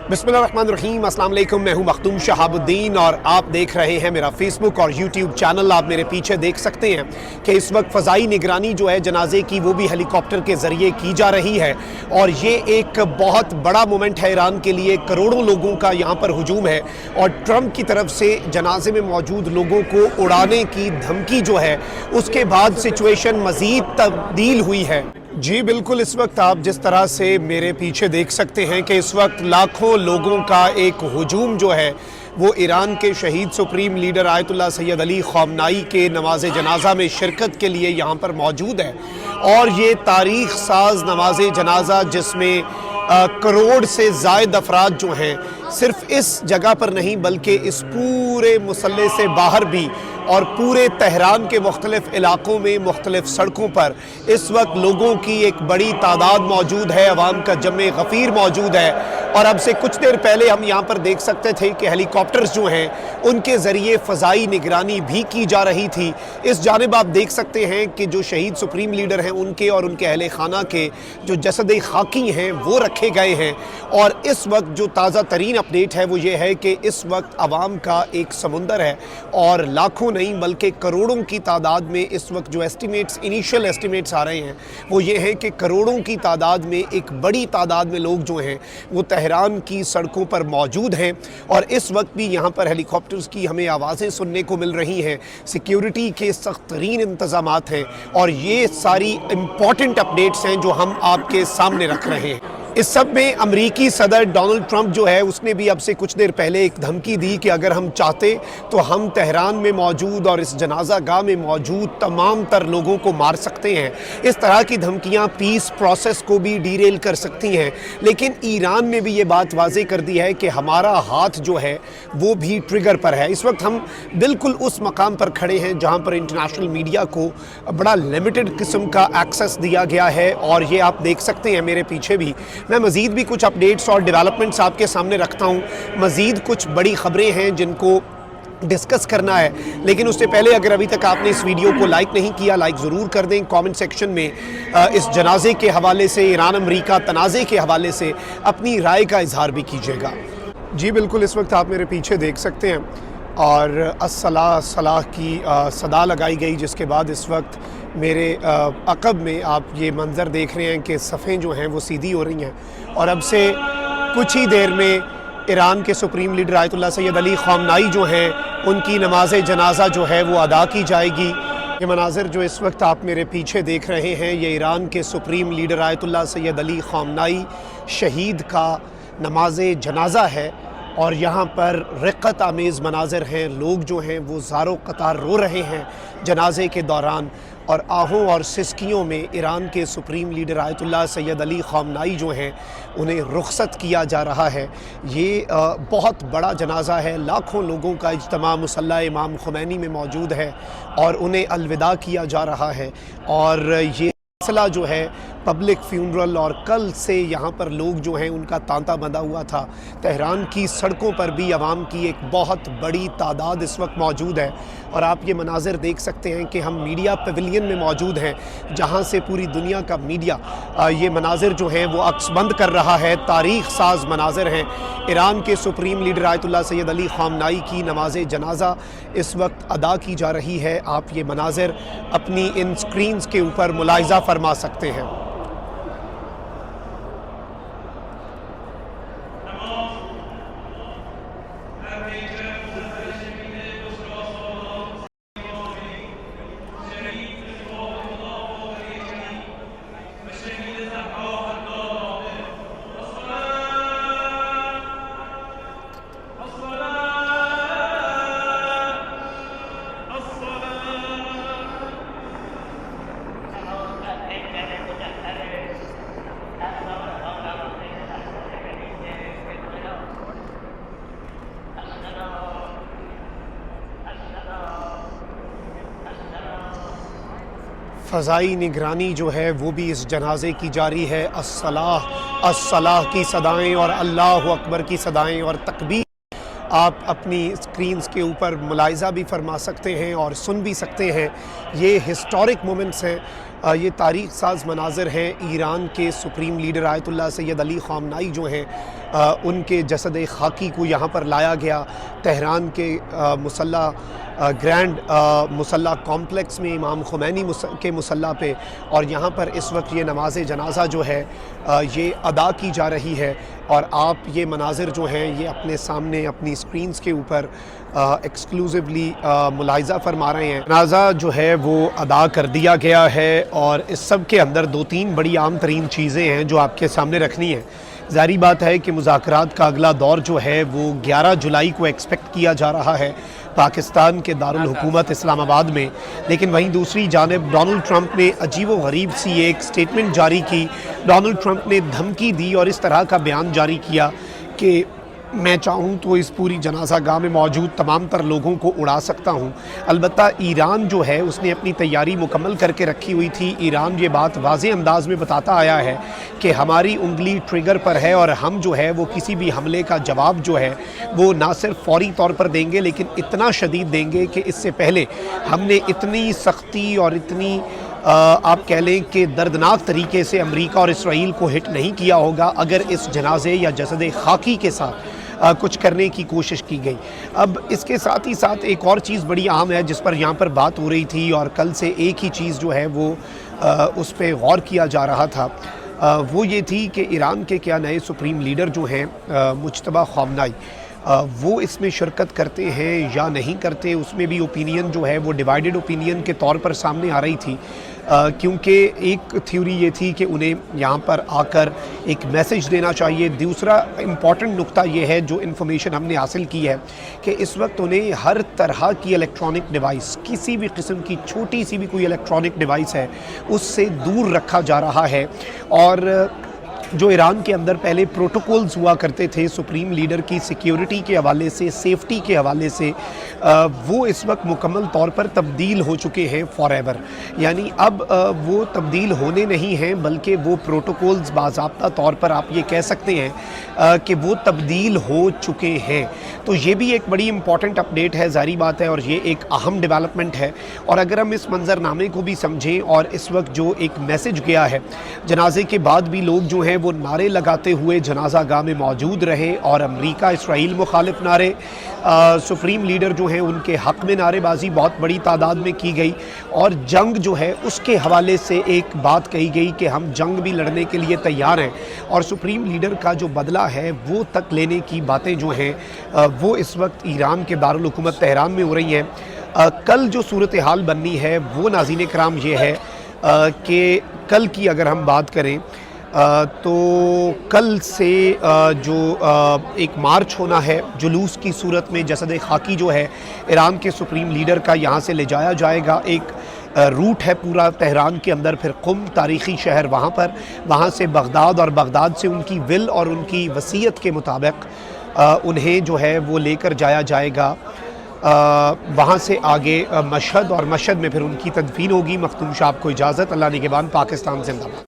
बिस्मिल्लाहिर्रहमानिर्रहीम, अस्सलाम वालेकुम। मैं हूं मखदूम शहाबुद्दीन और आप देख रहे हैं मेरा फेसबुक और यूट्यूब चैनल। आप मेरे पीछे देख सकते हैं कि इस वक्त फ़ज़ाई निगरानी जो है जनाजे की वो भी हेलीकॉप्टर के ज़रिए की जा रही है और ये एक बहुत बड़ा मोमेंट है ईरान के लिए। करोड़ों लोगों का यहाँ पर हुजूम है और ट्रंप की तरफ से जनाजे में मौजूद लोगों को उड़ाने की धमकी जो है उसके बाद सिचुएशन मज़ीद तब्दील हुई है। जी बिल्कुल, इस वक्त आप जिस तरह से मेरे पीछे देख सकते हैं कि इस वक्त लाखों लोगों का एक हुजूम जो है वो ईरान के शहीद supreme leader Ayatollah Syed Ali Khamenei के नमाज जनाजा में शिरकत के लिए यहाँ पर मौजूद है। और ये तारीख़ साज नमाज जनाजा जिसमें करोड़ से ज़ायद अफराद जो हैं सिर्फ इस जगह पर नहीं बल्कि इस पूरे मुसल्ले से बाहर भी और पूरे तेहरान के मुख्तलिफ़ इलाक़ों में मुख्तलिफ़ सड़कों पर इस वक्त लोगों की एक बड़ी तादाद मौजूद है, अवाम का जमे गफ़ीर मौजूद है। और अब से कुछ देर पहले हम यहाँ पर देख सकते थे कि हेलीकॉप्टर्स जो हैं उनके ज़रिए फ़ज़ाई निगरानी भी की जा रही थी। इस जानिब आप देख सकते हैं कि जो शहीद सुप्रीम लीडर हैं उनके और उनके अहले खाना के जो जसद खाकी हैं वो रखे गए हैं। और इस वक्त जो ताज़ा तरीन अपडेट है वो ये है कि इस वक्त अवाम का एक समुंदर है और लाखों नहीं बल्कि करोड़ों की तादाद में इस वक्त जो इनिशियल एस्टिमेट्स आ रहे हैं वो ये हैं कि करोड़ों की तादाद में एक बड़ी तादाद में लोग जो हैं वो तेहरान की सड़कों पर मौजूद हैं। और इस वक्त भी यहाँ पर हेलीकॉप्टर्स की हमें आवाज़ें सुनने को मिल रही हैं। सिक्योरिटी के सख्त तरीन इंतज़ामात हैं और ये सारी इम्पॉर्टेंट अपडेट्स हैं जो हम आपके सामने रख रहे हैं। इस सब में अमरीकी सदर डोनाल्ड ट्रंप जो है उसने भी अब से कुछ देर पहले एक धमकी दी कि अगर हम चाहते तो हम तेहरान में मौजूद और इस जनाजा गाह में मौजूद तमाम तर लोगों को मार सकते हैं। इस तरह की धमकियां पीस प्रोसेस को भी डीरेल कर सकती हैं। लेकिन ईरान ने भी ये बात वाज़े कर दी है कि हमारा हाथ जो है वो भी ट्रिगर पर है। इस वक्त हम बिल्कुल उस मकाम पर खड़े हैं जहाँ पर इंटरनेशनल मीडिया को बड़ा लिमिटेड किस्म का एक्सेस दिया गया है और ये आप देख सकते हैं मेरे पीछे भी। मैं मज़ीद भी कुछ अपडेट्स और डेवलपमेंट्स आपके सामने रखता हूँ। मज़ीद कुछ बड़ी ख़बरें हैं जिनको डिस्कस करना है, लेकिन उससे पहले अगर अभी तक आपने इस वीडियो को लाइक नहीं किया, लाइक ज़रूर कर दें। कमेंट सेक्शन में इस जनाजे के हवाले से, ईरान अमरीका तनाज़े के हवाले से अपनी राय का इजहार भी कीजिएगा। जी बिल्कुल, इस वक्त आप मेरे पीछे देख सकते हैं और अस्सलाह सलाह की सदा लगाई गई, जिसके बाद इस वक्त मेरे अक़ब में आप ये मंज़र देख रहे हैं कि सफ़ें जो हैं वो सीधी हो रही हैं और अब से कुछ ही देर में ईरान के supreme leader Ayatollah Syed Ali Khamenei जो हैं उनकी नमाज जनाजा जो है वो अदा की जाएगी। ये मनाज़र जो इस वक्त आप मेरे पीछे देख रहे हैं ये ईरान के supreme leader Ayatollah Syed Ali Khamenei शहीद का नमाज जनाजा है और यहाँ पर रिक़्क़त आमेज़ मनाज़र हैं। लोग जो हैं वो ज़ारो क़तार रो रहे हैं जनाजे के दौरान और आहों और सिसकियों में ईरान के supreme leader Ayatollah Syed Ali Khamenei जो हैं उन्हें रुख़सत किया जा रहा है। ये बहुत बड़ा जनाजा है, लाखों लोगों का इज्तिमा मुसल्ला इमाम खुमैनी में मौजूद है और उन्हें अलविदा किया जा रहा है। और ये सिलसिला जो है पब्लिक फ्यूनरल और कल से यहाँ पर लोग जो हैं उनका तांता बंधा हुआ था। तेहरान की सड़कों पर भी आवाम की एक बहुत बड़ी तादाद इस वक्त मौजूद है और आप ये मनाज़र देख सकते हैं कि हम मीडिया पवेलियन में मौजूद हैं जहाँ से पूरी दुनिया का मीडिया ये मनाज़र जो हैं वो अक्सबंद कर रहा है। तारीख़ साज मनाज़र हैं। ईरान के supreme leader Ayatollah Syed Ali Khamenei की नमाज जनाजा इस वक्त अदा की जा रही है। आप ये मनाज़र अपनी इन स्क्रीन्स के ऊपर मुलाहिज़ा फरमा सकते हैं। फ़ज़ाई निगरानी जो है वो भी इस जनाजे की जारी है। अस्सलाह अस्सलाह की सदाएँ और अल्लाहु अकबर की सदाएँ और तकबीर आप अपनी स्क्रीन्स के ऊपर मुलाहिज़ा भी फरमा सकते हैं और सुन भी सकते हैं। ये हिस्टोरिक मोमेंट्स हैं, ये तारीख़ साज मनाज़र हैं। ईरान के supreme leader Ayatollah Syed Ali Khamenei जो हैं उनके जसद खाकी को यहाँ पर लाया गया। तेहरान के मुसल्ला ग्रैंड मुसल्ला कॉम्प्लेक्स में इमाम खुमैनी के मुसल्ला पे, और यहाँ पर इस वक्त ये नमाज जनाजा जो है ये अदा की जा रही है। और आप ये मनाजिर जो हैं ये अपने सामने अपनी स्क्रीन्स के ऊपर एक्सक्लूसिवली मुलाहिज़ा फरमा रहे हैं। जनाजा जो है वो अदा कर दिया गया है, और इस सब के अंदर दो तीन बड़ी आम तरीन चीज़ें हैं जो आपके सामने रखनी है। ज़ाहिर बात है कि मुज़ाकरात का अगला दौर जो है वो 11 जुलाई को एक्सपेक्ट किया जा रहा है पाकिस्तान के दारुल हुकूमत इस्लामाबाद में। लेकिन वहीं दूसरी जानिब डोनाल्ड ट्रंप ने अजीब व गरीब सी एक स्टेटमेंट जारी की। डोनाल्ड ट्रंप ने धमकी दी और इस तरह का बयान जारी किया कि मैं चाहूँ तो इस पूरी जनाजा गाह में मौजूद तमाम तर लोगों को उड़ा सकता हूँ। अलबत्ता ईरान जो है उसने अपनी तैयारी मुकम्मल करके रखी हुई थी। ईरान ये बात वाज़ेह अंदाज में बताता आया है कि हमारी उंगली ट्रिगर पर है, और हम जो है वो किसी भी हमले का जवाब जो है वो ना सिर्फ फौरी तौर पर देंगे लेकिन इतना शदीद देंगे कि इससे पहले हमने इतनी सख्ती और इतनी आप कह लें कि दर्दनाक तरीके से अमेरिका और इसराइल को हिट नहीं किया होगा अगर इस जनाजे या जसद खाकी के साथ कुछ करने की कोशिश की गई। अब इसके साथ ही साथ एक और चीज़ बड़ी अहम है जिस पर यहाँ पर बात हो रही थी, और कल से एक ही चीज़ जो है वो उस पर गौर किया जा रहा था। वो ये थी कि ईरान के क्या नए सुप्रीम लीडर जो हैं मुज्तबा ख़ामनेई, वो इसमें शिरकत करते हैं या नहीं करते, उसमें भी ओपिनियन जो है वो डिवाइडेड ओपिनियन के तौर पर सामने आ रही थी। क्योंकि एक थ्योरी ये थी कि उन्हें यहाँ पर आकर एक मैसेज देना चाहिए। दूसरा इम्पॉर्टेंट नुक्ता ये है जो इन्फॉर्मेशन हमने हासिल की है कि इस वक्त उन्हें हर तरह की इलेक्ट्रॉनिक डिवाइस, किसी भी किस्म की छोटी सी भी कोई इलेक्ट्रॉनिक डिवाइस है उससे दूर रखा जा रहा है। और जो ईरान के अंदर पहले प्रोटोकॉल्स हुआ करते थे सुप्रीम लीडर की सिक्योरिटी के हवाले से, सेफ्टी के हवाले से, वो इस वक्त मुकम्मल तौर पर तब्दील हो चुके हैं फॉरएवर। यानी अब वो तब्दील होने नहीं हैं बल्कि वो प्रोटोकॉल्स बाज़ाब्ता तौर पर आप ये कह सकते हैं कि वो तब्दील हो चुके हैं। तो ये भी एक बड़ी इंपॉर्टेंट अपडेट है, ज़ाहिर बात है, और ये एक अहम डेवलपमेंट है। और अगर हम इस मंजरनामे को भी समझें और इस वक्त जो एक मैसेज गया है, जनाजे के बाद भी लोग जो हैं वो नारे लगाते हुए जनाजा गाह में मौजूद रहे, और अमेरिका इसराइल मुखालिफ नारे, सुप्रीम लीडर जो हैं उनके हक़ में नारेबाजी बहुत बड़ी तादाद में की गई, और जंग जो है उसके हवाले से एक बात कही गई कि हम जंग भी लड़ने के लिए तैयार हैं, और सुप्रीम लीडर का जो बदला है वो तक लेने की बातें जो हैं वो इस वक्त ईरान के दारुल हुकूमत तेहरान में हो रही हैं। कल जो सूरत हाल बननी है वो नाज़रीन कराम ये है कि कल की अगर हम बात करें तो कल से जो एक मार्च होना है जुलूस की सूरत में, जसद खाकी जो है ईरान के सुप्रीम लीडर का यहाँ से ले जाया जाएगा। एक रूट है पूरा तेहरान के अंदर, फिर कुम तारीख़ी शहर वहाँ से बगदाद, और बगदाद से उनकी विल और उनकी वसीयत के मुताबिक उन्हें जो है वो लेकर जाया जाएगा वहाँ से आगे मशहद, और मशहद में फिर उनकी तदफीन होगी। मखदूम साहब को इजाज़त। अल्लाह निगहबान। पाकिस्तान जिंदाबाद।